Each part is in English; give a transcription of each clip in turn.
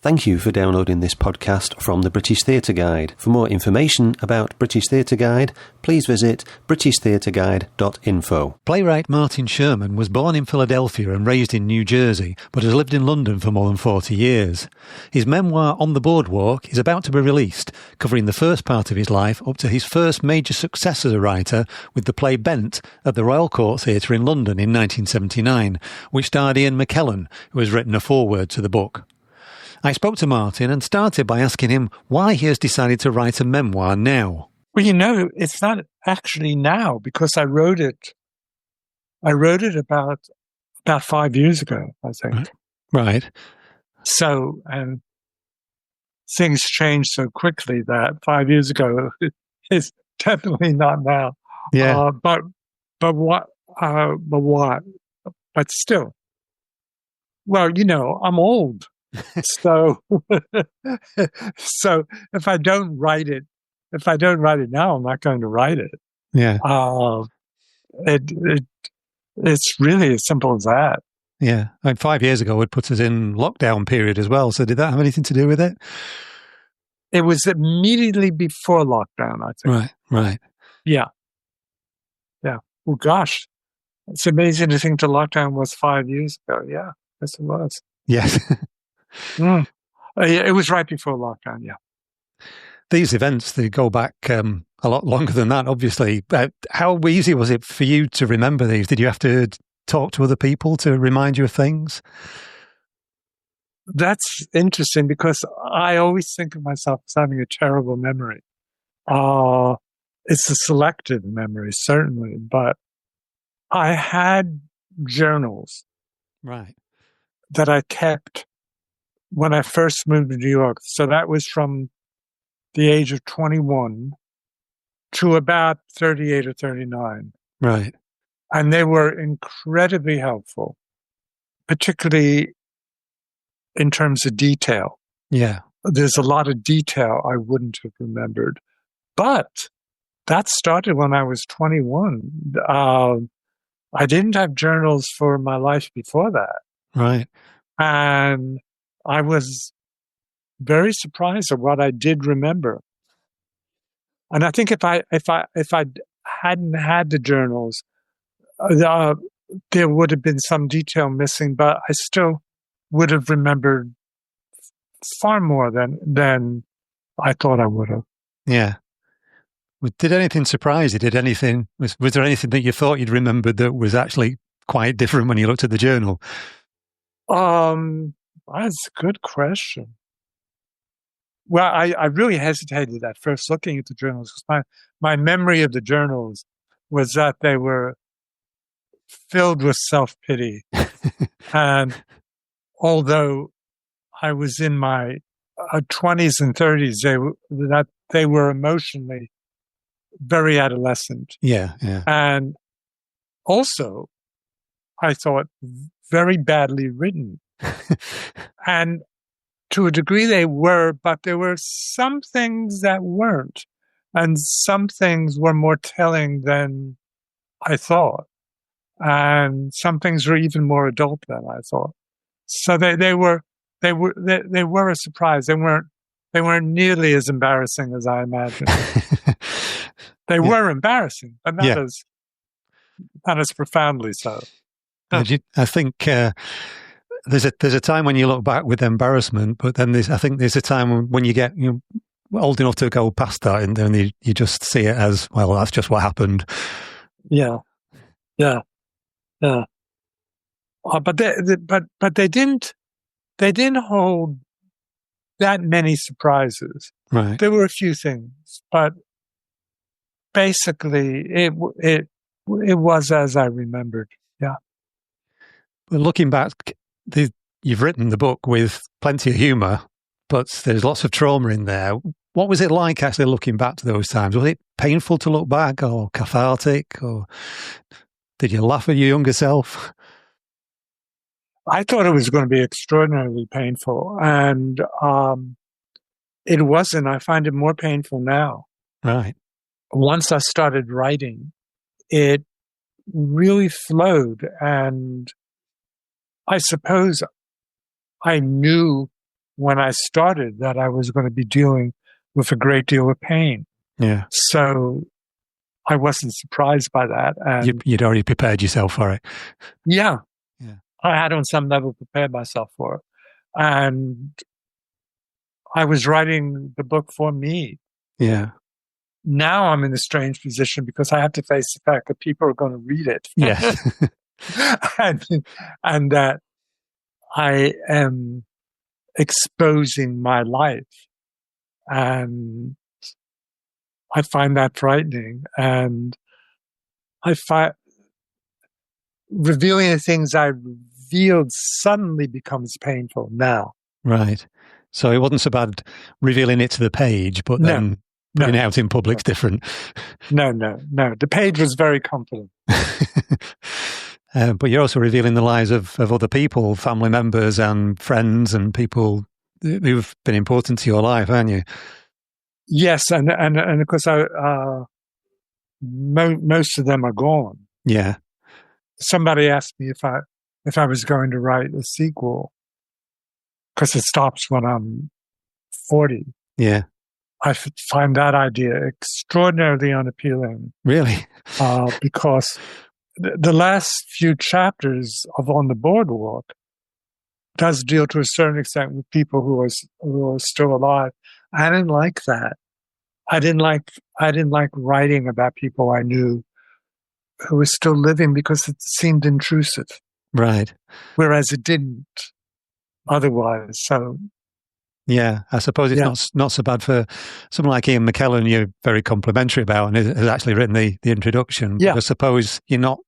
Thank you for downloading this podcast from the British Theatre Guide. For more information about British Theatre Guide, please visit britishtheatreguide.info. Playwright Martin Sherman was born in Philadelphia and raised in New Jersey, but has lived in London for more than 40 years. His memoir, On the Boardwalk, is about to be released, covering the first part of his life up to his first major success as a writer with the play Bent at the Royal Court Theatre in London in 1979, which starred Ian McKellen, who has written a foreword to the book. I spoke to Martin and started by asking him why he has decided to write a memoir now. Well, you know, it's not actually now because I wrote it about 5 years ago, I think. Right. So, and things change so quickly that 5 years ago is definitely not now. Yeah. But still, well, you know, I'm old. So if I don't write it now, I'm not going to write it. Yeah. It's really as simple as that. Yeah. And 5 years ago, it put us in lockdown period as well. So did that have anything to do with it? It was immediately before lockdown, I think. Right. Yeah. Well, gosh, it's amazing to think the lockdown was 5 years ago. Yeah, yes, it was. Yes. It was right before lockdown, yeah. These events, they go back a lot longer than that, obviously. How easy was it for you to remember these? Did you have to talk to other people to remind you of things? That's interesting because I always think of myself as having a terrible memory. It's a selective memory, certainly, but I had journals that I kept when I first moved to New York. So that was from the age of 21 to about 38 or 39. Right. And they were incredibly helpful, particularly in terms of detail. Yeah. There's a lot of detail I wouldn't have remembered. But that started when I was 21. I didn't have journals for my life before that. Right. And I was very surprised at what I did remember. And I think if I hadn't had the journals, there would have been some detail missing, but I still would have remembered far more than I thought I would have. Yeah. Did anything surprise you? Was there anything that you thought you'd remembered that was actually quite different when you looked at the journal? That's a good question. Well, I really hesitated at first looking at the journals because my memory of the journals was that they were filled with self-pity. And although I was in my 20s and 30s, they were emotionally very adolescent. Yeah. And also, I thought, very badly written. And to a degree they were, but there were some things that weren't. And some things were more telling than I thought. And some things were even more adult than I thought. So they were a surprise. They weren't nearly as embarrassing as I imagined. They were embarrassing, but not as profoundly so. I think there's a time when you look back with embarrassment, but then I think there's a time when you get old enough to go past that, and then you just see it as, well, that's just what happened. Yeah. But they didn't hold that many surprises. Right. There were a few things, but basically it was as I remembered. Yeah. Well, looking back, you've written the book with plenty of humour, but there's lots of trauma in there. What was it like actually looking back to those times? Was it painful to look back, or cathartic, or did you laugh at your younger self? I thought it was going to be extraordinarily painful, and it wasn't. I find it more painful now. Right. Once I started writing, it really flowed, and I suppose I knew when I started that I was going to be dealing with a great deal of pain. Yeah. So I wasn't surprised by that. And You'd already prepared yourself for it. yeah, Yeah. I had on some level prepared myself for it. And I was writing the book for me. Yeah. Now I'm in a strange position because I have to face the fact that people are going to read it. Yes. and that I am exposing my life. And I find that frightening. And I find revealing the things I revealed suddenly becomes painful now. Right. So it wasn't so bad revealing it to the page, but then putting it out in public's different. No. The page was very comforting. But you're also revealing the lives of other people, family members and friends and people who've been important to your life, aren't you? Yes, and of course, most of them are gone. Yeah. Somebody asked me if I was going to write a sequel, because it stops when I'm 40. Yeah. I find that idea extraordinarily unappealing. Really? Because the last few chapters of On the Boardwalk does deal to a certain extent with people who are still alive. I didn't like that. I didn't like writing about people I knew who were still living because it seemed intrusive. Right. Whereas it didn't otherwise. So yeah, I suppose it's not so bad for someone like Ian McKellen you're very complimentary about and has actually written the introduction. Yeah. But I suppose you're not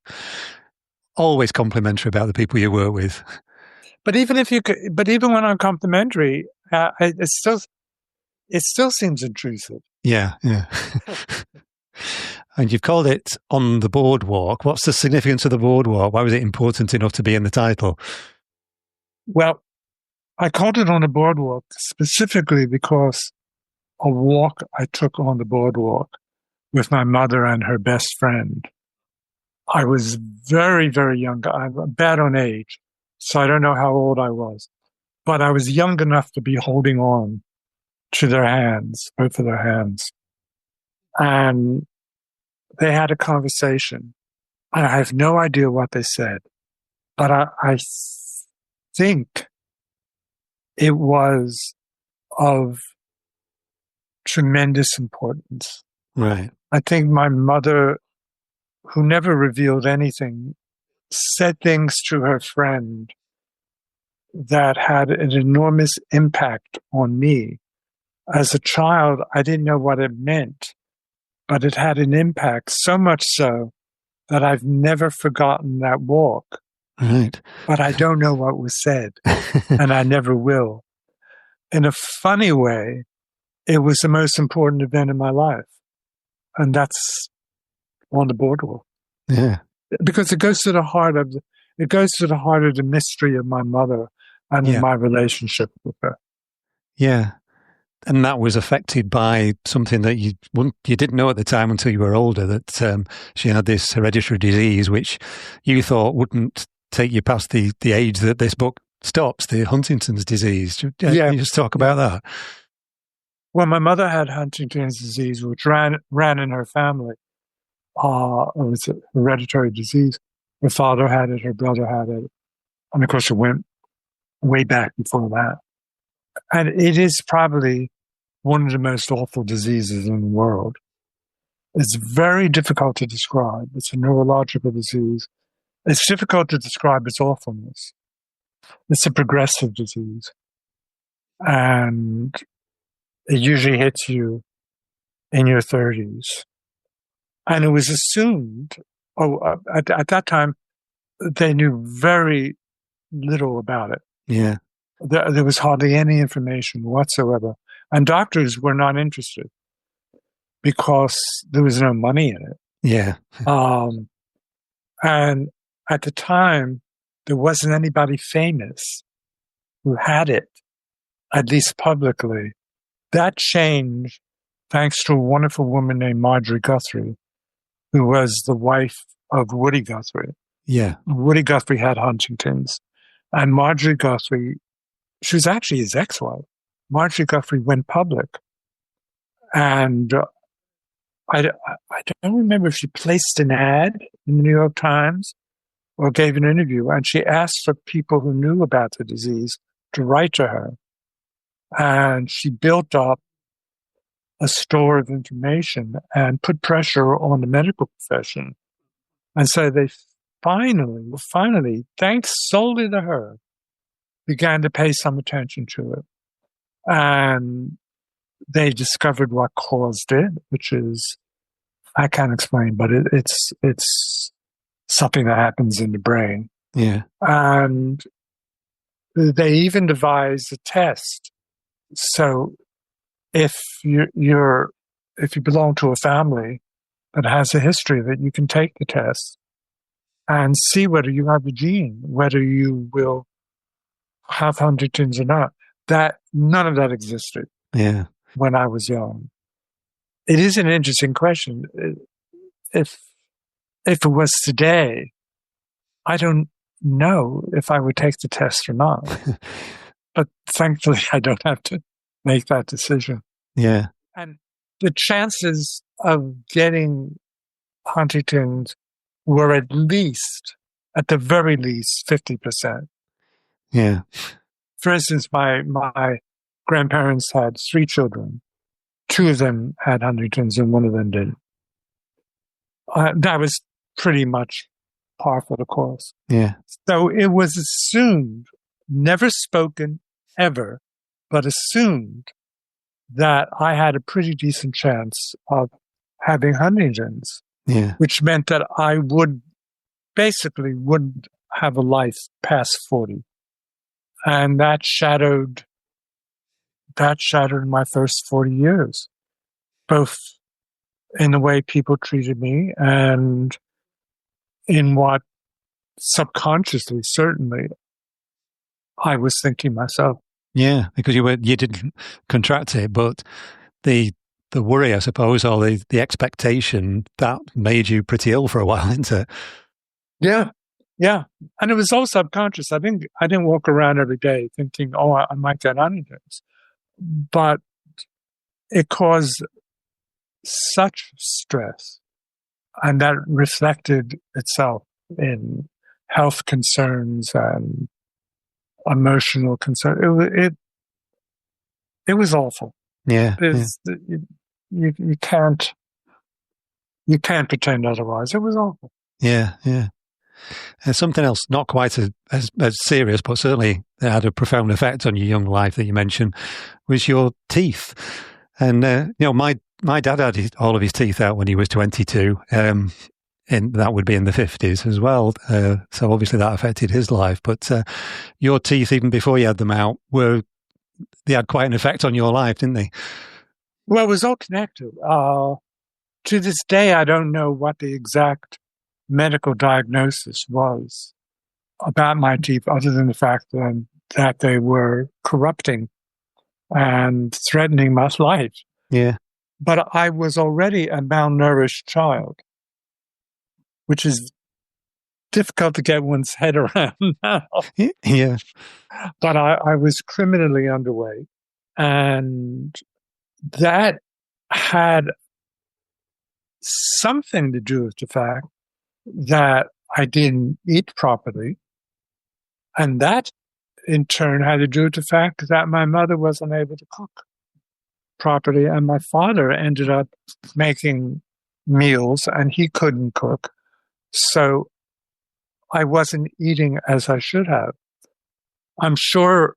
always complimentary about the people you work with. But even when I'm complimentary, it still seems intrusive. Yeah. And you've called it On the Boardwalk. What's the significance of the boardwalk? Why was it important enough to be in the title? Well, I called it On the Boardwalk specifically because a walk I took on the boardwalk with my mother and her best friend. I was very, very young. I'm bad on age, so I don't know how old I was. But I was young enough to be holding on to their hands, both of their hands. And they had a conversation. And I have no idea what they said. But I think it was of tremendous importance. Right. I think my mother, who never revealed anything, said things to her friend that had an enormous impact on me. As a child, I didn't know what it meant, but it had an impact, so much so that I've never forgotten that walk. Right. But I don't know what was said, and I never will. In a funny way, it was the most important event in my life, and that's On the Boardwalk. Yeah. Because it goes to the heart of the mystery of my mother and my relationship with her. Yeah. And that was affected by something that you didn't know at the time until you were older, that she had this hereditary disease, which you thought wouldn't take you past the age that this book stops, the Huntington's disease. Can you just talk about that? Well, my mother had Huntington's disease, which ran in her family. It was a hereditary disease. Her father had it, her brother had it. And of course, it went way back before that. And it is probably one of the most awful diseases in the world. It's very difficult to describe. It's a neurological disease. It's difficult to describe its awfulness. It's a progressive disease. And it usually hits you in your 30s. And it was assumed, at that time, they knew very little about it. Yeah. There was hardly any information whatsoever. And doctors were not interested because there was no money in it. Yeah. And at the time, there wasn't anybody famous who had it, at least publicly. That changed thanks to a wonderful woman named Marjorie Guthrie, who was the wife of Woody Guthrie. Yeah. Woody Guthrie had Huntington's. And Marjorie Guthrie she was actually his ex-wife. Marjorie Guthrie went public. And I don't remember if she placed an ad in the New York Times or gave an interview, and she asked for people who knew about the disease to write to her. And she built up a store of information and put pressure on the medical profession. And so they finally, thanks solely to her, began to pay some attention to it. And they discovered what caused it, which is, I can't explain, but it's something that happens in the brain. Yeah. And they even devised a test. So if you belong to a family that has a history of it, you can take the test and see whether you have the gene, whether you will have Huntington's or not. That none of that existed. Yeah. When I was young. It is an interesting question. If it was today, I don't know if I would take the test or not. But thankfully, I don't have to make that decision. Yeah. And the chances of getting Huntington's were at the very least, 50%. Yeah. For instance, my grandparents had 3 children. 2 of them had Huntington's and 1 of them didn't. That was pretty much par for the course. Yeah. So it was assumed, never spoken ever, but assumed that I had a pretty decent chance of having Huntington's. Yeah. Which meant that I wouldn't have a life past 40. And that shattered my first 40 years, both in the way people treated me and in what subconsciously, certainly, I was thinking myself. Yeah, because you didn't contract it, but the worry, I suppose, or the expectation, that made you pretty ill for a while, didn't it? Yeah. Yeah. And it was all subconscious. I didn't walk around every day thinking, oh, I might get Huntington's. But it caused such stress, and that reflected itself in health concerns and emotional concern. It was awful. Yeah. You can't pretend otherwise. It was awful. Yeah, yeah. Something else, not quite as serious, but certainly had a profound effect on your young life that you mentioned, was your teeth. And my dad had all of his teeth out when he was 22, and that would be in the 50s as well. So obviously that affected his life. But your teeth, even before you had them out, they had quite an effect on your life, didn't they? Well, it was all connected. To this day, I don't know what the exact medical diagnosis was about my teeth, other than the fact that they were corrupting and threatening my life. Yeah. But I was already a malnourished child, which is difficult to get one's head around now. Yeah. But I was criminally underweight, and that had something to do with the fact that I didn't eat properly. And that, in turn, had to do with the fact that my mother wasn't able to cook properly, and my father ended up making meals, and he couldn't cook. So I wasn't eating as I should have. I'm sure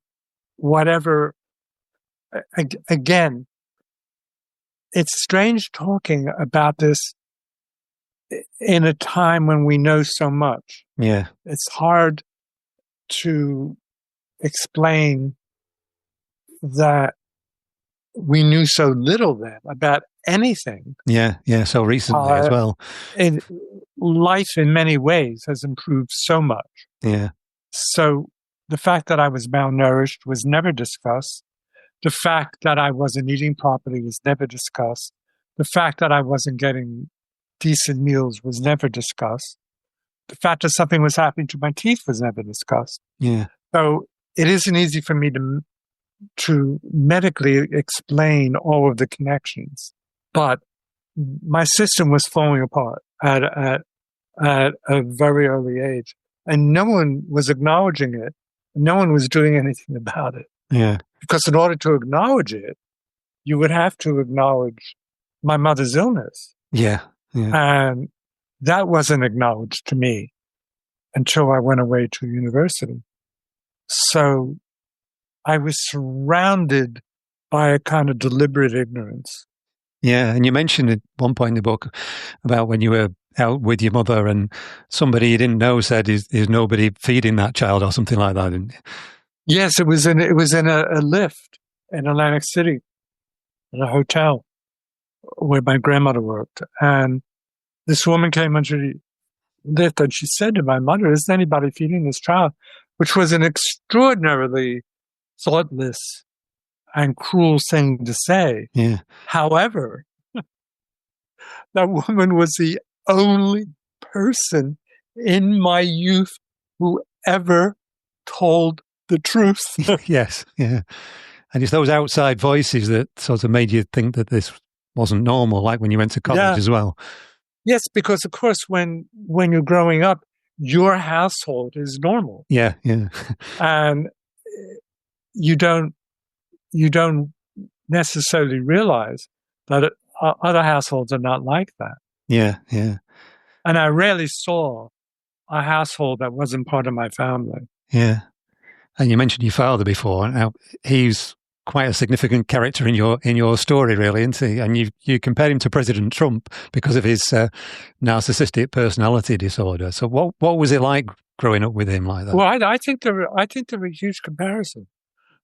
again, it's strange talking about this in a time when we know so much. Yeah. It's hard to explain that we knew so little then about anything. Yeah, yeah, so recently as well. Life in many ways has improved so much. Yeah. So the fact that I was malnourished was never discussed. The fact that I wasn't eating properly was never discussed. The fact that I wasn't getting decent meals was never discussed. The fact that something was happening to my teeth was never discussed. Yeah. So it isn't easy for me to medically explain all of the connections, but my system was falling apart at a very early age, and no one was acknowledging it. No one was doing anything about it. Yeah. Because in order to acknowledge it, you would have to acknowledge my mother's illness. Yeah. Yeah. And that wasn't acknowledged to me until I went away to university. So I was surrounded by a kind of deliberate ignorance. Yeah, and you mentioned at one point in the book about when you were out with your mother and somebody you didn't know said, "Is nobody feeding that child?" or something like that. And yes, it was in a lift in Atlantic City, in a hotel where my grandmother worked, and this woman came into the lift and she said to my mother, "Isn't anybody feeding this child?" Which was an extraordinarily thoughtless and cruel thing to say. Yeah. However, that woman was the only person in my youth who ever told the truth. Yes. Yeah. And it's those outside voices that sort of made you think that this wasn't normal, like when you went to college as well. Yes, because of course, when you're growing up, your household is normal. Yeah. Yeah. And you don't necessarily realize that other households are not like that. Yeah, yeah. And I rarely saw a household that wasn't part of my family. Yeah. And you mentioned your father before. Now, he's quite a significant character in your story, really, isn't he? And you compare him to President Trump because of his narcissistic personality disorder. So what was it like growing up with him like that? Well, I think there were a huge comparison.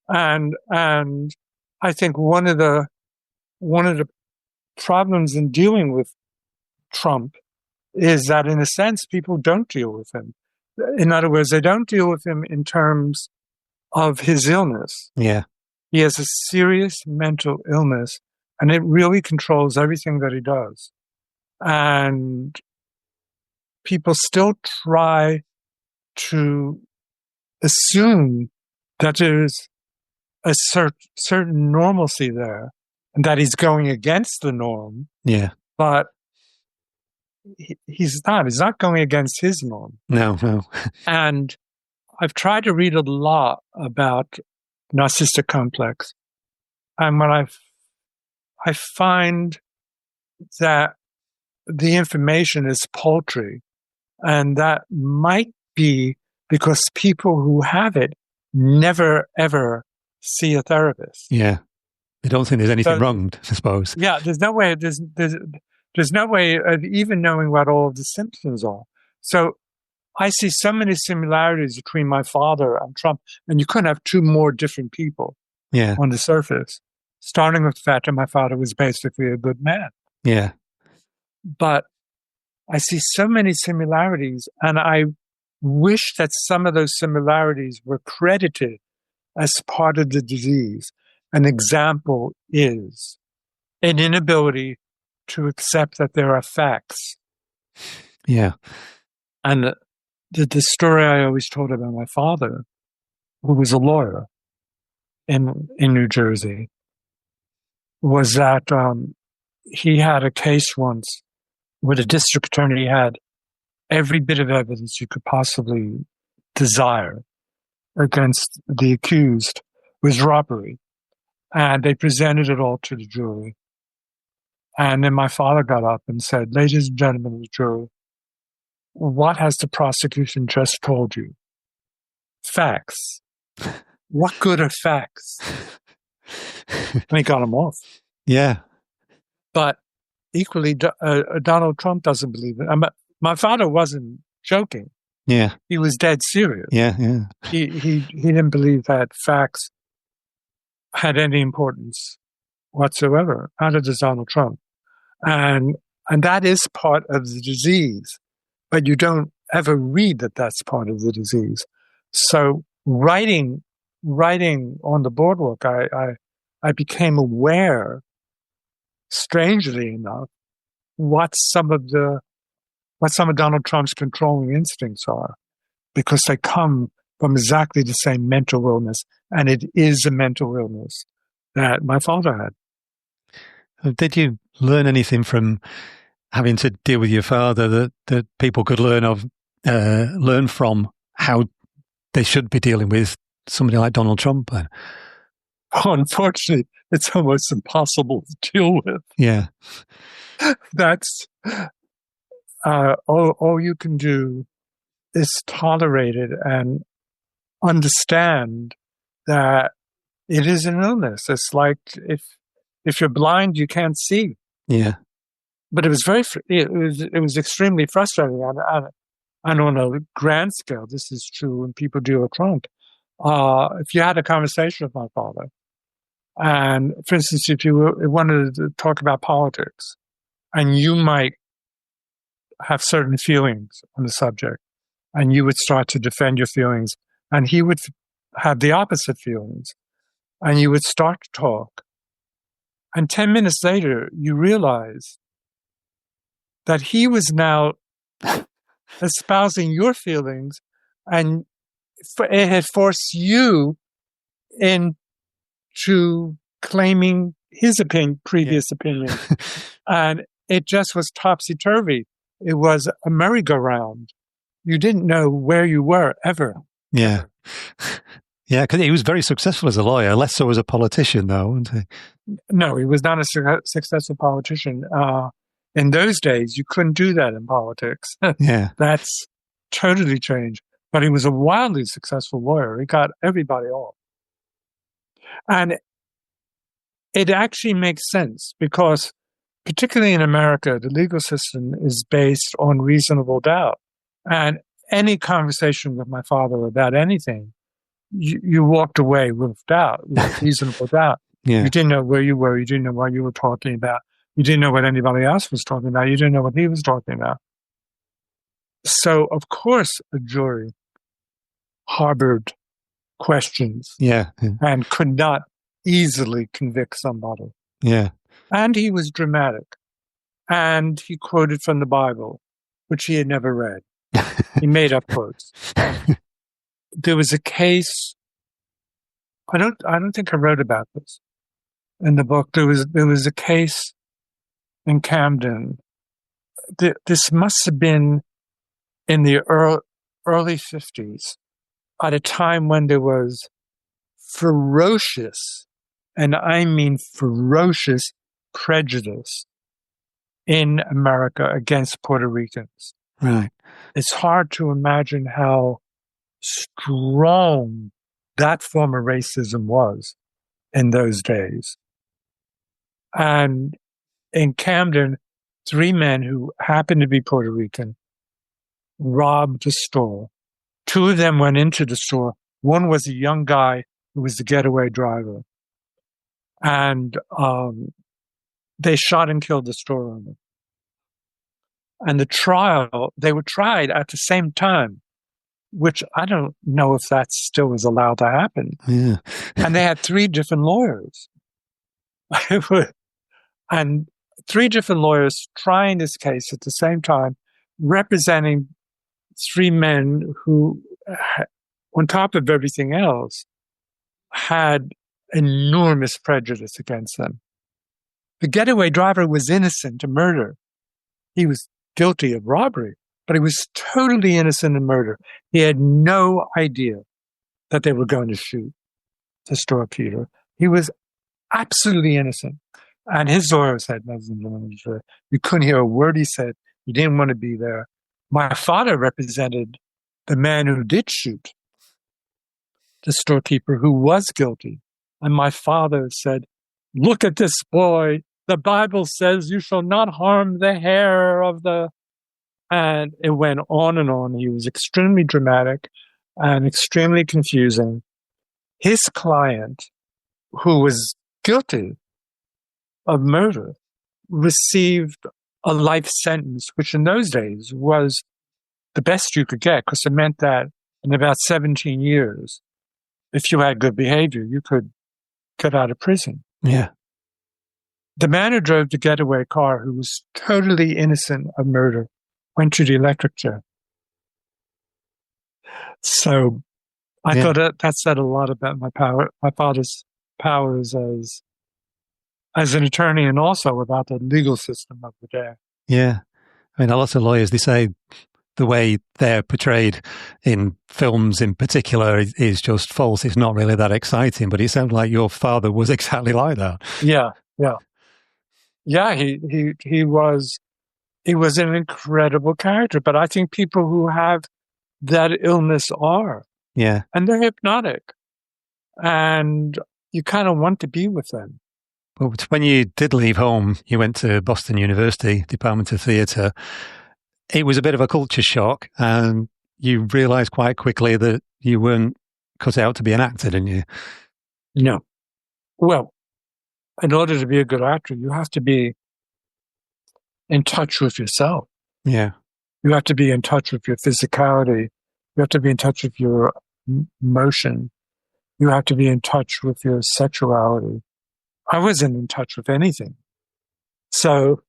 And I think one of the problems in dealing with Trump is that, in a sense, people don't deal with him. In other words, they don't deal with him in terms of his illness. Yeah. He has a serious mental illness, and it really controls everything that he does. And people still try to assume that there's a certain normalcy there and that he's going against the norm. Yeah. But he's not. He's not going against his norm. No. And I've tried to read a lot about narcissistic complex. And when I find that the information is paltry, and that might be because people who have it never, ever see a therapist. Yeah. They don't think there's anything wrong, I suppose. Yeah, there's no way of even knowing what all of the symptoms are. So I see so many similarities between my father and Trump, and you couldn't have two more different people on the surface, starting with the fact that my father was basically a good man. Yeah. But I see so many similarities, and I wish that some of those similarities were credited as part of the disease. An example is an inability to accept that there are facts. Yeah. And the story I always told about my father, who was a lawyer in New Jersey, was that he had a case once where the district attorney had every bit of evidence you could possibly desire against the accused was robbery. And they presented it all to the jury. And then my father got up and said, "Ladies and gentlemen of the jury, what has the prosecution just told you? Facts. What good are facts?" And he got him off. Yeah. But equally, Donald Trump doesn't believe it. My father wasn't joking. Yeah. He was dead serious. Yeah, yeah. He didn't believe that facts had any importance whatsoever. Neither does Donald Trump. And that is part of the disease, but you don't ever read that that's part of the disease. So writing On the Boardwalk, I became aware, strangely enough, what some of Donald Trump's controlling instincts are, because they come from exactly the same mental illness. And it is a mental illness that my father had. Did you learn anything from having to deal with your father that people could learn from how they should be dealing with somebody like Donald Trump? Oh, unfortunately, it's almost impossible to deal with. Yeah. That's all you can do is tolerate it and understand that it is an illness. It's like if you're blind, you can't see. Yeah. But it was extremely frustrating. And on a grand scale, this is true when people deal with Trump. If you had a conversation with my father, and for instance, if you wanted to talk about politics, and you might have certain feelings on the subject, and you would start to defend your feelings, and he would have the opposite feelings, and you would start to talk. And 10 minutes later, you realize that he was now espousing your feelings, and it had forced you into claiming his previous opinion. And it just was topsy-turvy. It was a merry-go-round. You didn't know where you were ever. Yeah. Yeah, because he was very successful as a lawyer, less so as a politician, though, wasn't he? No, he was not a successful politician. In those days, you couldn't do that in politics. Yeah. That's totally changed. But he was a wildly successful lawyer. He got everybody off. And it actually makes sense because, particularly in America, the legal system is based on reasonable doubt. And any conversation with my father about anything, you walked away with doubt, with reasonable doubt. Yeah. You didn't know where you were. You didn't know what you were talking about. You didn't know what anybody else was talking about. You didn't know what he was talking about. So, of course, a jury harbored questions and could not easily convict somebody. Yeah. And he was dramatic. And he quoted from the Bible, which he had never read. He made up quotes. There was a case, I don't think I wrote about this in the book. There was a case in Camden. This must have been in the early 50s, at a time when there was ferocious, and I mean ferocious, prejudice in America against Puerto Ricans. Right. It's hard to imagine how strong that form of racism was in those days. And in Camden, 3 men who happened to be Puerto Rican robbed a store. 2 of them went into the store. One was a young guy who was the getaway driver. And they shot and killed the store owner. And they were tried at the same time, which I don't know if that still is allowed to happen. Yeah. And they had 3 different lawyers. And 3 different lawyers trying this case at the same time, representing 3 men who, on top of everything else, had enormous prejudice against them. The getaway driver was innocent of murder. He was guilty of robbery, but he was totally innocent of murder. He had no idea that they were going to shoot the storekeeper. He was absolutely innocent. And his lawyer said, you couldn't hear a word he said. He didn't want to be there. My father represented the man who did shoot the storekeeper, who was guilty. And my father said, look at this boy. The Bible says you shall not harm the hair of the... And it went on and on. He was extremely dramatic and extremely confusing. His client, who was guilty of murder, received a life sentence, which in those days was the best you could get, because it meant that in about 17 years, if you had good behavior, you could get out of prison. Yeah. The man who drove the getaway car, who was totally innocent of murder, went to the electric chair. So I thought that said a lot about my father's powers as an attorney, and also about the legal system of the day. Yeah. I mean, a lot of lawyers, they say the way they're portrayed in films in particular is just false. It's not really that exciting, but it sounds like your father was exactly like that. Yeah. He was an incredible character, but I think people who have that illness are. Yeah. And they're hypnotic. And you kind of want to be with them. But when you did leave home, you went to Boston University, Department of Theatre. It was a bit of a culture shock, and you realised quite quickly that you weren't cut out to be an actor, didn't you? No. Well, in order to be a good actor, you have to be in touch with yourself. Yeah. You have to be in touch with your physicality. You have to be in touch with your motion. You have to be in touch with your sexuality. I wasn't in touch with anything. So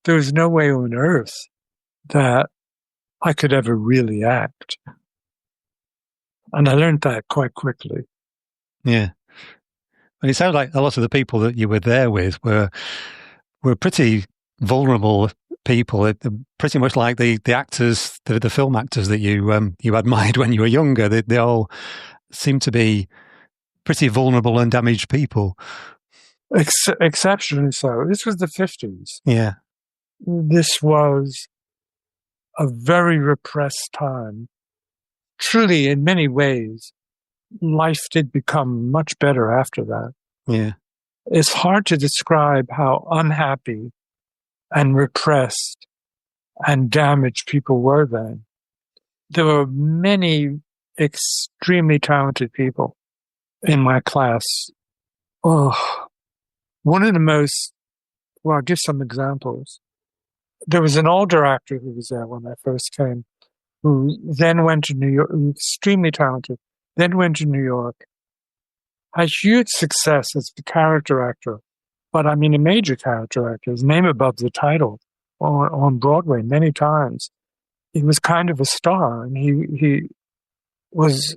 there was no way on earth that I could ever really act. And I learned that quite quickly. Yeah. And it sounds like a lot of the people that you were there with were pretty vulnerable people, pretty much like the actors, the film actors that you admired when you were younger. They all seem to be pretty vulnerable and damaged people. Exceptionally so. This was the 50s. Yeah. This was a very repressed time. Truly, in many ways, life did become much better after that. Yeah. It's hard to describe how unhappy and repressed and damaged people were then. There were many extremely talented people in my class. Oh, one of the most, well, I'll give some examples. There was an older actor who was there when I first came, who then went to New York, extremely talented, then went to New York, had huge success as a character actor, but I mean a major character actor, his name above the title on Broadway many times. He was kind of a star, and he was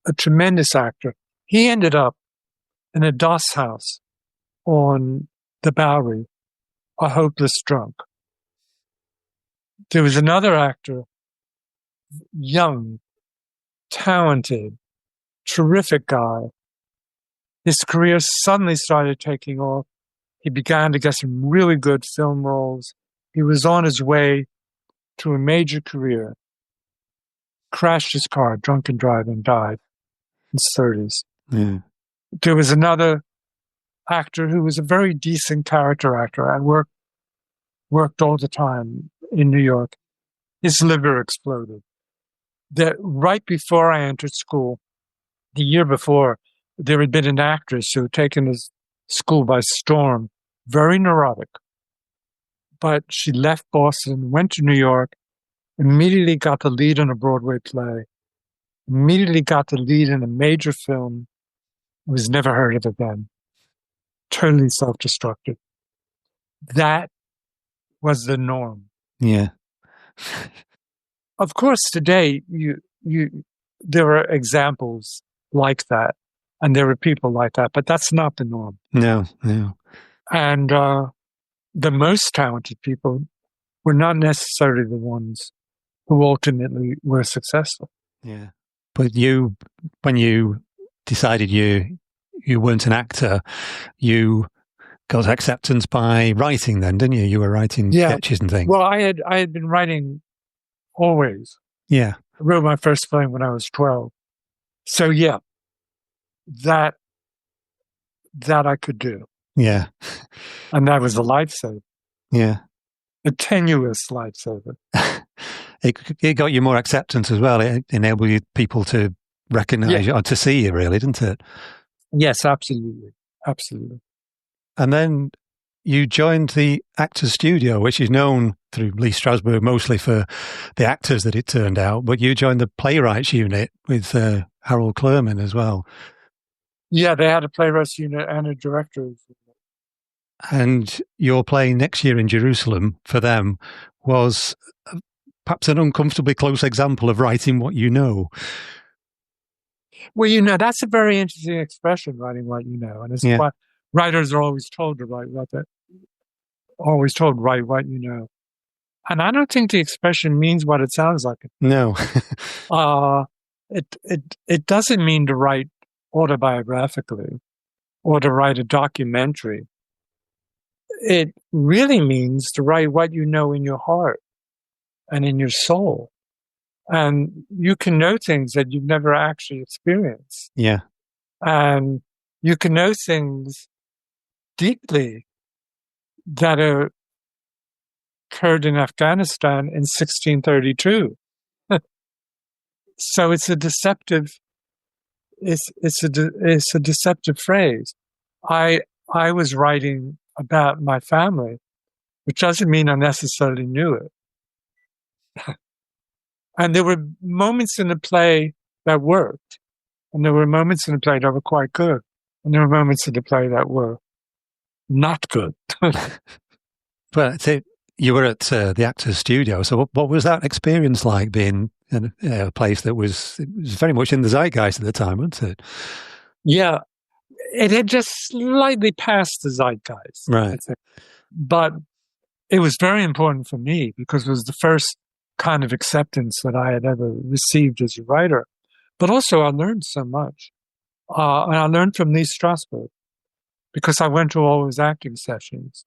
a tremendous actor. He ended up in a doss house on the Bowery, a hopeless drunk. There was another actor, young, talented, terrific guy. His career suddenly started taking off. He began to get some really good film roles. He was on his way to a major career. Crashed his car, drunk and driving, died in his 30s. Yeah. There was another actor who was a very decent character actor and worked all the time in New York. His liver exploded. That right before I entered school, the year before, there had been an actress who had taken his school by storm, very neurotic. But she left Boston, went to New York, immediately got the lead in a Broadway play, immediately got the lead in a major film, was never heard of again. Totally self-destructive. That was the norm. Yeah. Of course, today there are examples like that, and there are people like that, but that's not the norm. No. And the most talented people were not necessarily the ones who ultimately were successful. Yeah. But when you decided you weren't an actor, you got acceptance by writing then, didn't you? You were writing sketches and things. Well, I had been writing always. Yeah. I wrote my first play when I was 12. So yeah, that I could do. Yeah. And that was a lifesaver. Yeah. A tenuous lifesaver. It got you more acceptance as well. It enabled people to recognize you, or to see you, really, didn't it? Yes, absolutely. Absolutely. And then you joined the Actors Studio, which is known through Lee Strasberg mostly for the actors that it turned out, but you joined the Playwrights unit with Harold Clurman as well. Yeah, they had a Playwrights unit and a directors unit. And your play Next Year in Jerusalem for them was perhaps an uncomfortably close example of writing what you know. Well, that's a very interesting expression, writing what you know. And it's what writers are always told to write write what you know. And I don't think the expression means what it sounds like. No. It doesn't mean to write autobiographically or to write a documentary. It really means to write what you know in your heart and in your soul. And you can know things that you've never actually experienced. Yeah. And you can know things deeply that occurred in Afghanistan in 1632. So it's a deceptive phrase. I was writing about my family, which doesn't mean I necessarily knew it. And there were moments in the play that worked, and there were moments in the play that were quite good, and there were moments in the play that were not good. But you were at the Actors Studio, so what was that experience like, being in a place that was very much in the zeitgeist at the time, wasn't it? Yeah, it had just slightly passed the zeitgeist. Right. But it was very important for me because it was the first kind of acceptance that I had ever received as a writer. But also I learned so much. And I learned from Lee Strasberg because I went to all his acting sessions.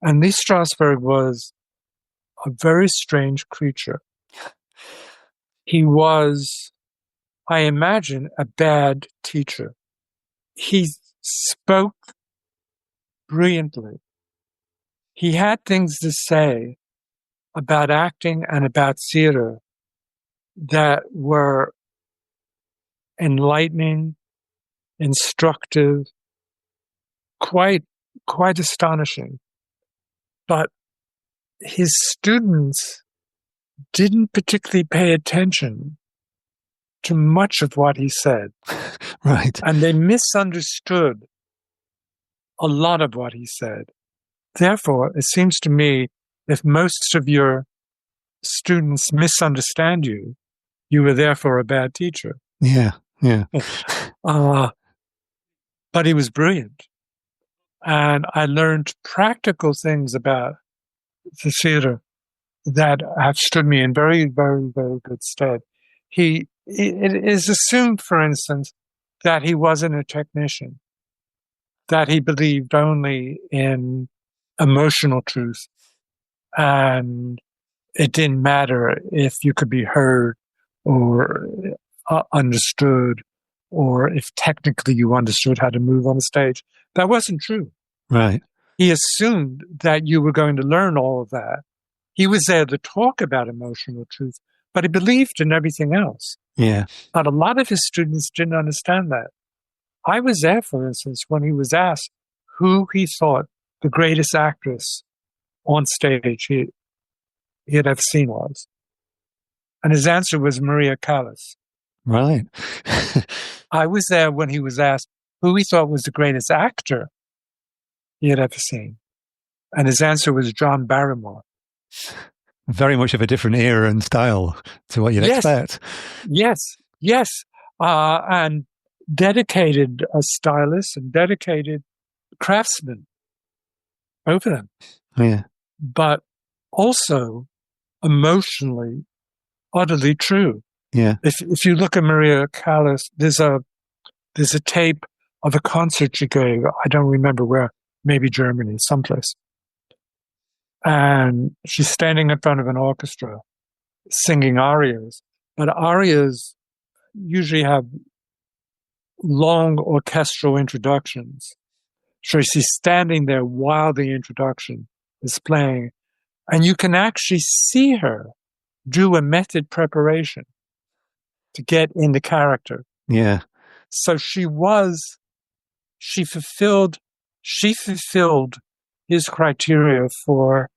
And Lee Strasberg was a very strange creature. He was, I imagine, a bad teacher. He spoke brilliantly. He had things to say about acting and about theater that were enlightening, instructive, quite astonishing. But his students didn't particularly pay attention to much of what he said. Right. And they misunderstood a lot of what he said. Therefore, it seems to me, if most of your students misunderstand you, you were therefore a bad teacher. Yeah, yeah. But he was brilliant. And I learned practical things about the theater that have stood me in very, very, very good stead. It is assumed, for instance, that he wasn't a technician, that he believed only in emotional truth. And it didn't matter if you could be heard or understood, or if technically you understood how to move on the stage. That wasn't true. Right. He assumed that you were going to learn all of that. He was there to talk about emotional truth, but he believed in everything else. Yeah. But a lot of his students didn't understand that. I was there, for instance, when he was asked who he thought the greatest actress on stage he had ever seen was. And his answer was Maria Callas. Right. I was there when he was asked who he thought was the greatest actor he had ever seen. And his answer was John Barrymore. Very much of a different era and style to what you'd expect. Yes. And dedicated stylists and dedicated craftsmen over them. Yeah. But also emotionally, utterly true. Yeah. If you look at Maria Callas, there's a tape of a concert she gave. I don't remember where, maybe Germany, someplace. And she's standing in front of an orchestra singing arias. But arias usually have long orchestral introductions. So she's standing there while the introduction is playing. And you can actually see her do a method preparation to get into character. Yeah. So she fulfilled his criteria for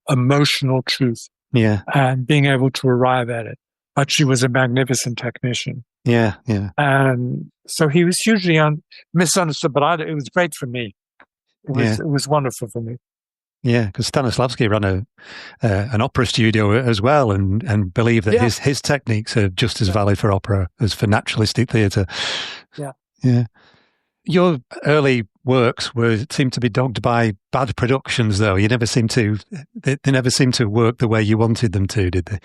emotional truth. Yeah. And being able to arrive at it. But she was a magnificent technician. Yeah, yeah. And so he was hugely misunderstood, but it was great for me. It was wonderful for me. Yeah, because Stanislavski ran an opera studio as well, and believed that his techniques are just as valid for opera as for naturalistic theatre. Yeah. Yeah. Your early works seemed to be dogged by bad productions, though. They never seemed to work the way you wanted them to, did they?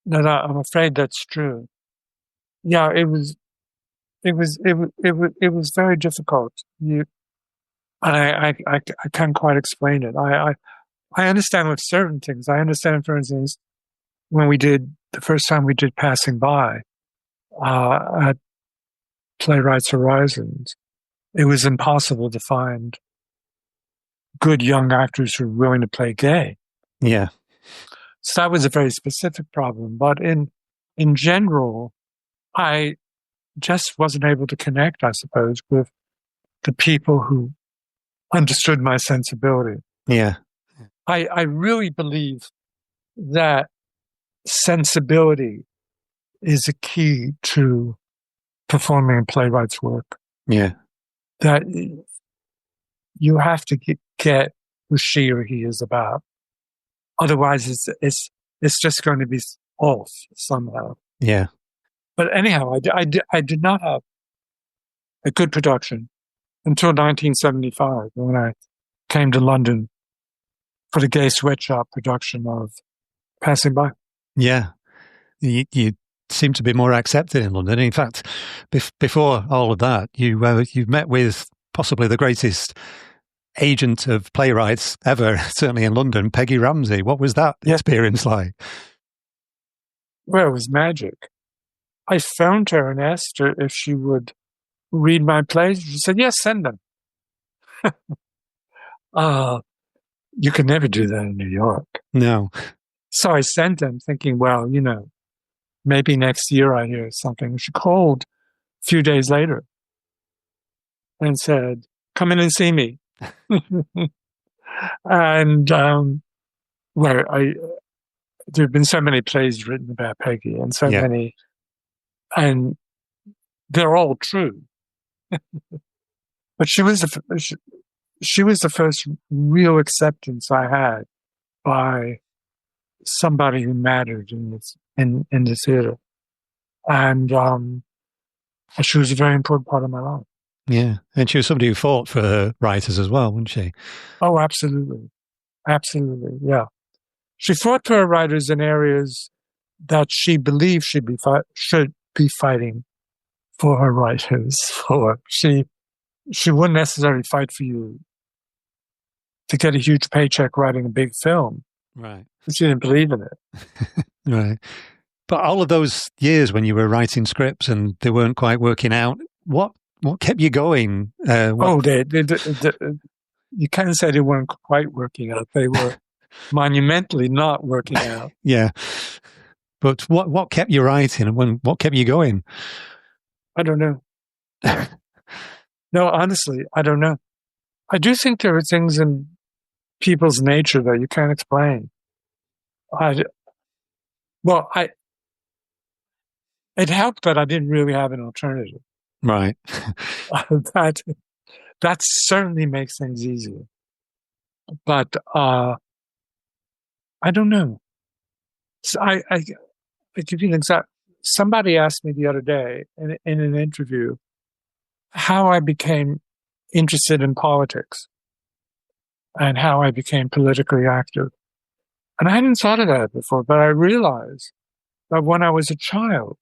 No, I'm afraid that's true. Yeah, it was very difficult. I can't quite explain it. I understand with certain things. I understand, for instance, when the first time we did Passing By at Playwrights Horizons, it was impossible to find good young actors who were willing to play gay. Yeah. So that was a very specific problem. But in general, I just wasn't able to connect, I suppose, with the people who understood my sensibility. Yeah. I really believe that sensibility is a key to performing a playwright's work. Yeah. That you have to get who she or he is about. Otherwise, it's just going to be off somehow. Yeah. But anyhow, I did not have a good production until 1975, when I came to London for the Gay Sweatshop production of Passing By. Yeah. You seem to be more accepted in London. In fact, before all of that, you've met with possibly the greatest agent of playwrights ever, certainly in London, Peggy Ramsey. What was that experience like? Well, it was magic. I phoned her and asked her if she would read my plays. She said, yes, send them. You could never do that in New York. No. So I sent them thinking, well, maybe next year I hear something. She called a few days later and said, come in and see me. And there have been so many plays written about Peggy, and so many, and they're all true. But she was the first real acceptance I had by somebody who mattered in the theater, and she was a very important part of my life. Yeah, and she was somebody who fought for her writers as well, wasn't she? Oh, absolutely, yeah. She fought for her writers in areas that she believed should be fighting for her writers. She wouldn't necessarily fight for you to get a huge paycheck writing a big film. Right. She didn't believe in it. Right. But all of those years when you were writing scripts and they weren't quite working out, what kept you going? You can't say they weren't quite working out. They were monumentally not working out. Yeah. But what kept you writing, and what kept you going? I don't know. No, honestly, I don't know. I do think there are things in people's nature that you can't explain. It helped that I didn't really have an alternative. Right. That certainly makes things easier. But I don't know. So I give you an example. Somebody asked me the other day in an interview how I became interested in politics and how I became politically active. And I hadn't thought of that before, but I realized that when I was a child,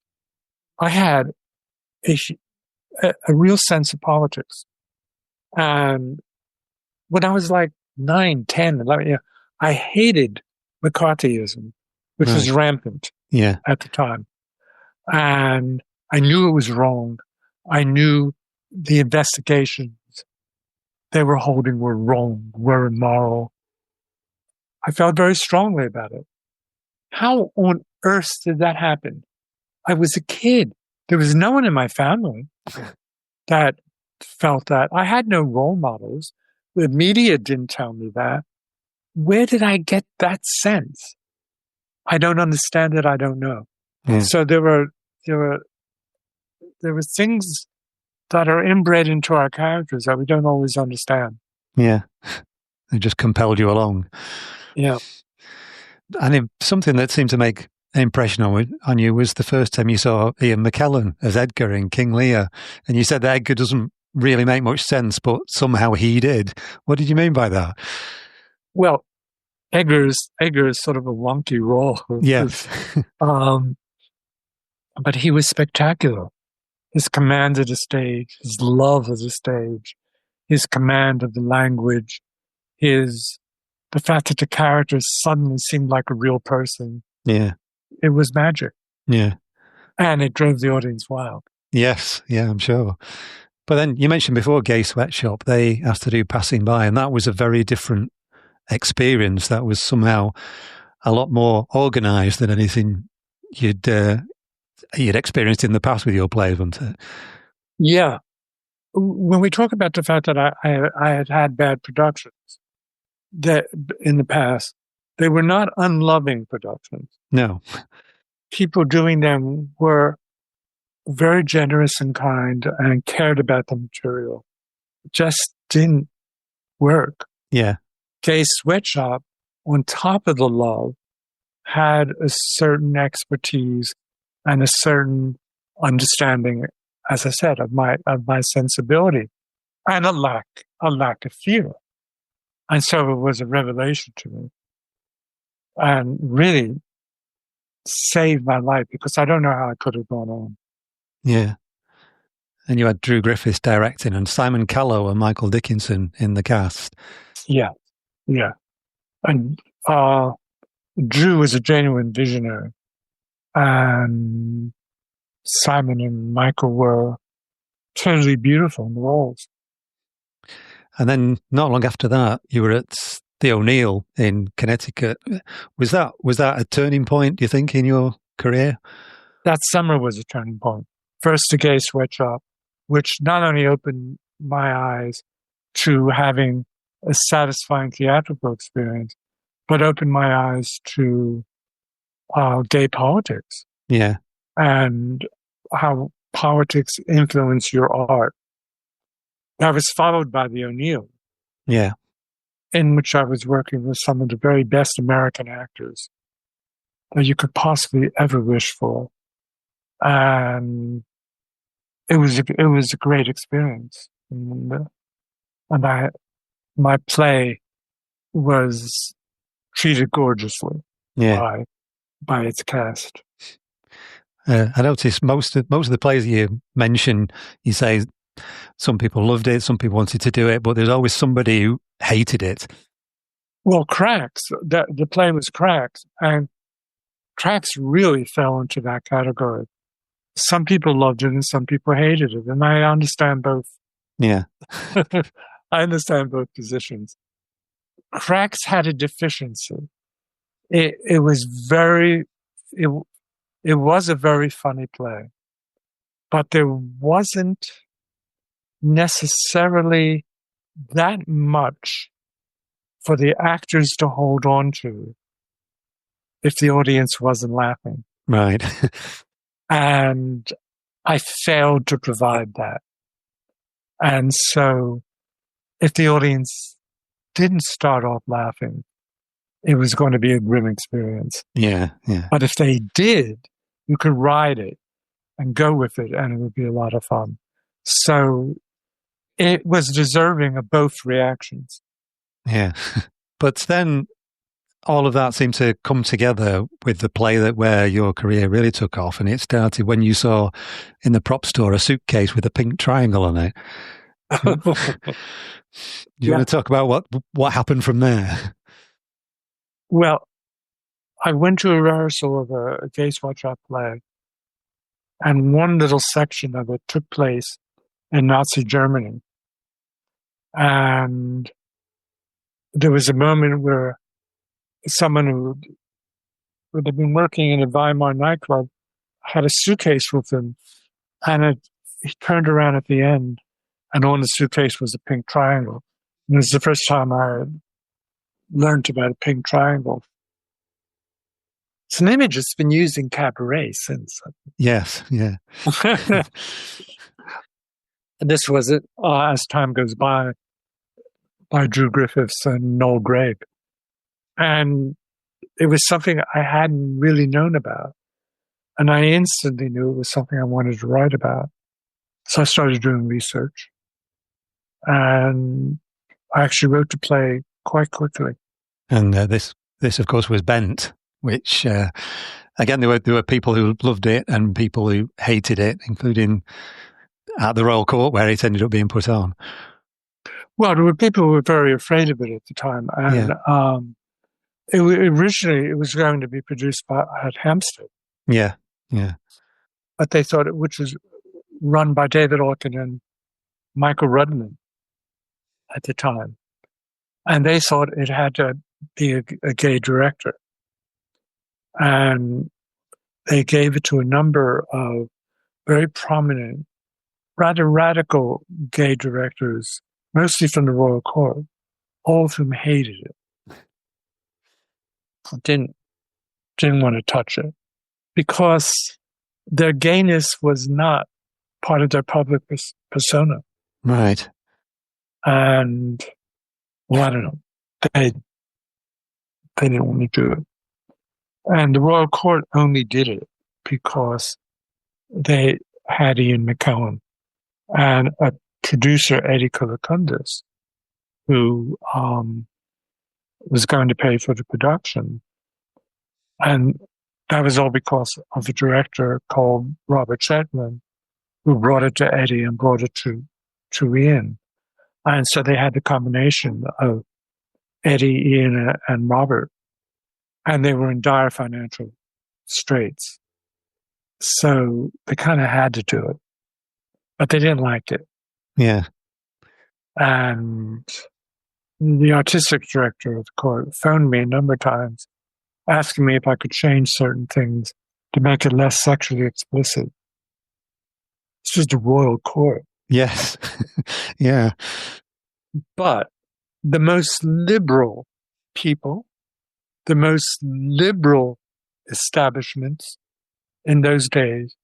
I had a real sense of politics. And when I was like 9, 10, 11, I hated McCarthyism, which was rampant at the time. And I knew it was wrong. I knew the investigations they were holding were wrong, were immoral. I felt very strongly about it. How on earth did that happen? I was a kid. There was no one in my family that felt that. I had no role models. The media didn't tell me that. Where did I get that sense? I don't understand it. I don't know. Yeah. So there were things that are inbred into our characters that we don't always understand. Yeah. It just compelled you along. Yeah. And something that seemed to make an impression on you was the first time you saw Ian McKellen as Edgar in King Lear. And you said that Edgar doesn't really make much sense, but somehow he did. What did you mean by that? Well, Edgar is sort of a wonky role. Yes. But he was spectacular. His command of the stage, his love of the stage, his command of the language, the fact that the character suddenly seemed like a real person. Yeah. It was magic. Yeah. And it drove the audience wild. Yes. Yeah, I'm sure. But then you mentioned before Gay Sweatshop, they asked to do Passing By, and that was a very different experience. That was somehow a lot more organised than anything you'd experienced in the past with your plays, wasn't it? Yeah. When we talk about the fact that I had bad productions that in the past, they were not unloving productions. No. People doing them were very generous and kind and cared about the material. It just didn't work. Yeah. Gay Sweatshop, on top of the love, had a certain expertise and a certain understanding, as I said, of my sensibility, and a lack of fear. And so it was a revelation to me, and really saved my life, because I don't know how I could have gone on. Yeah. And you had Drew Griffiths directing and Simon Callow and Michael Dickinson in the cast. Yeah. Yeah. And Drew was a genuine visionary. And Simon and Michael were totally beautiful in the roles. And then not long after that, you were at the O'Neill in Connecticut. Was that a turning point, do you think, in your career? That summer was a turning point. First, the Gay Sweatshop, which not only opened my eyes to having a satisfying theatrical experience, but opened my eyes to gay politics. Yeah. And how politics influence your art. That was followed by the O'Neill. Yeah. In which I was working with some of the very best American actors that you could possibly ever wish for. And it was a great experience. And my play was treated gorgeously by its cast. I noticed most of the plays you mention, you say some people loved it, some people wanted to do it, but there's always somebody who hated it. Well, Cracks, the play was Cracks, and Cracks really fell into that category. Some people loved it and some people hated it, and I understand both. Yeah. I understand both positions. Cracks had a deficiency. It was a very funny play, but there wasn't necessarily that much for the actors to hold on to if the audience wasn't laughing. Right. And I failed to provide that. And so if the audience didn't start off laughing, it was going to be a grim experience. Yeah, yeah. But if they did, you could ride it and go with it, and it would be a lot of fun. So it was deserving of both reactions. Yeah. But then all of that seemed to come together with the play where your career really took off, and it started when you saw in the prop store a suitcase with a pink triangle on it. Do you want to talk about what happened from there? Well, I went to a rehearsal of a Gay Sweatshop play, and one little section of it took place in Nazi Germany. And there was a moment where someone who had been working in a Weimar nightclub had a suitcase with him, and he turned around at the end, and on the suitcase was a pink triangle. And it was the first time I had learned about a pink triangle. It's an image that's been used in cabaret since. Yes, yeah. And this was it. As time goes by, by Drew Griffiths and Noel Gregg. And it was something I hadn't really known about. And I instantly knew it was something I wanted to write about. So I started doing research. And I actually wrote the play quite quickly. And this, of course, was Bent, which, again, there were people who loved it and people who hated it, including at the Royal Court where it ended up being put on. Well, there were people who were very afraid of it at the time. And originally it was going to be produced at Hampstead. Yeah, yeah. But they thought which was run by David Orkin and Michael Rudman at the time. And they thought it had to be a gay director. And they gave it to a number of very prominent, rather radical gay directors, mostly from the Royal Court, all of whom hated it. Didn't want to touch it because their gayness was not part of their public persona. Right. And, well, I don't know. They didn't want to do it. And the Royal Court only did it because they had Ian McKellen and a producer, Eddie Kolakundis, who was going to pay for the production. And that was all because of a director called Robert Chetman, who brought it to Eddie and brought it to Ian. And so they had the combination of Eddie, Ian, and Robert. And they were in dire financial straits. So they kind of had to do it. But they didn't like it. Yeah. And the artistic director of the court phoned me a number of times asking me if I could change certain things to make it less sexually explicit. It's just a royal court. Yes. Yeah. But the most liberal people, the most liberal establishments in those days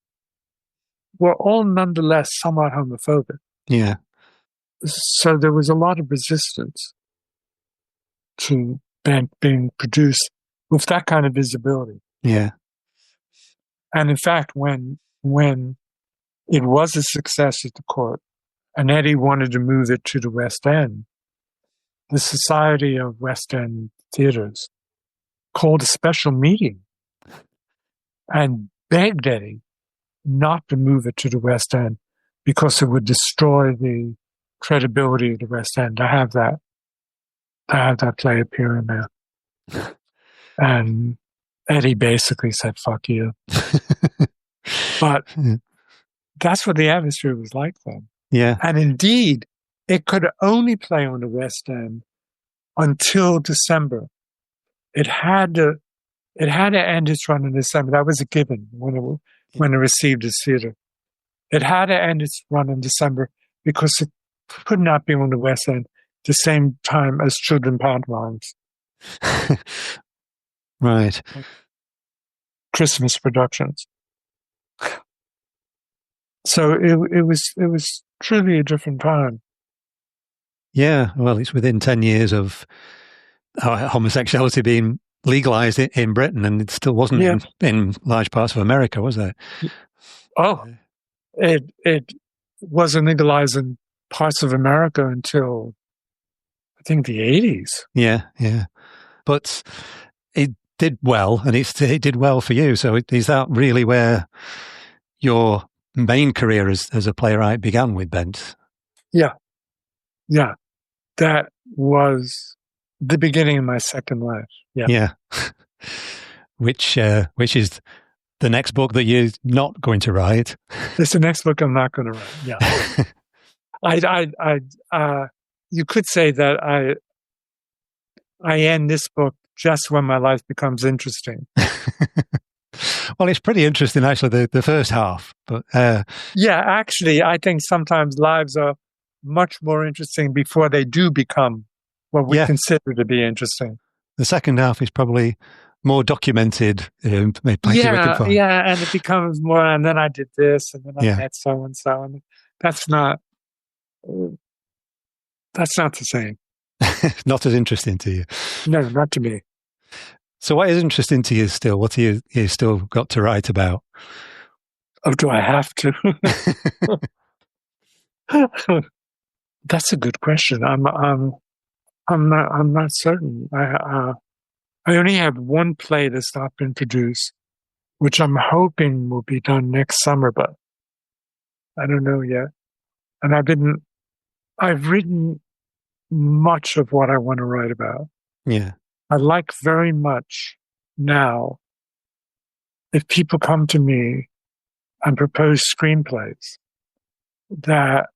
were all nonetheless somewhat homophobic. Yeah. So there was a lot of resistance to being produced with that kind of visibility. Yeah. And in fact, when it was a success at the court and Eddie wanted to move it to the West End, the Society of West End Theatres called a special meeting and begged Eddie not to move it to the West End because it would destroy the credibility of the West End to have that play appear in there. And Eddie basically said, "Fuck you." But that's what the atmosphere was like then. Yeah. And indeed, it could only play on the West End until December. It had to end its run in December. That was a given when it received its theater. It had to end its run in December because it could not be on the West End the same time as children pantomimes. Right. Christmas productions. So it was truly a different time. Yeah. Well, it's within 10 years of homosexuality being legalized in Britain, and it still wasn't in large parts of America, was it? Oh, it wasn't legalized in parts of America until I think the 80s. Yeah, yeah. But it did well, and it did well for you. So is that really where your main career as a playwright began with Bent? Yeah. Yeah. That was the beginning of my second life. Yeah. Yeah. Which is the next book that you're not going to write. It's the next book I'm not going to write. Yeah. You could say that I end this book just when my life becomes interesting. Well, it's pretty interesting, actually, the first half. But yeah, actually, I think sometimes lives are much more interesting before they do become what we consider to be interesting. The second half is probably more documented. Yeah, and it becomes more, and then I did this, and then I met so-and-so, and that's not the same. Not as interesting to you? No, not to me. So what is interesting to you still? What have you still got to write about? Oh, do I have to? That's a good question. I'm not certain. I only have one play to stop and produce, which I'm hoping will be done next summer, but I don't know yet. And I've written much of what I want to write about. Yeah. I like very much now if people come to me and propose screenplays that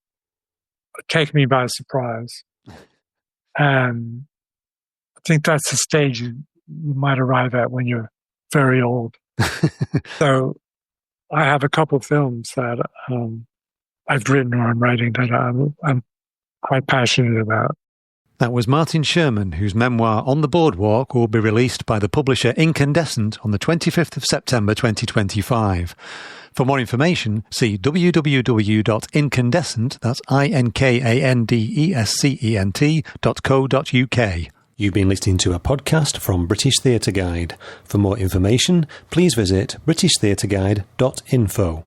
take me by surprise. And I think that's the stage you might arrive at when you're very old. So I have a couple of films that I've written or I'm writing that I'm quite passionate about. That was Martin Sherman, whose memoir On the Boardwalk will be released by the publisher Incandescent on the 25th of September 2025. For more information, see www.incandescent, that's incandescent.co.uk. You've been listening to a podcast from British Theatre Guide. For more information, please visit britishtheatreguide.info.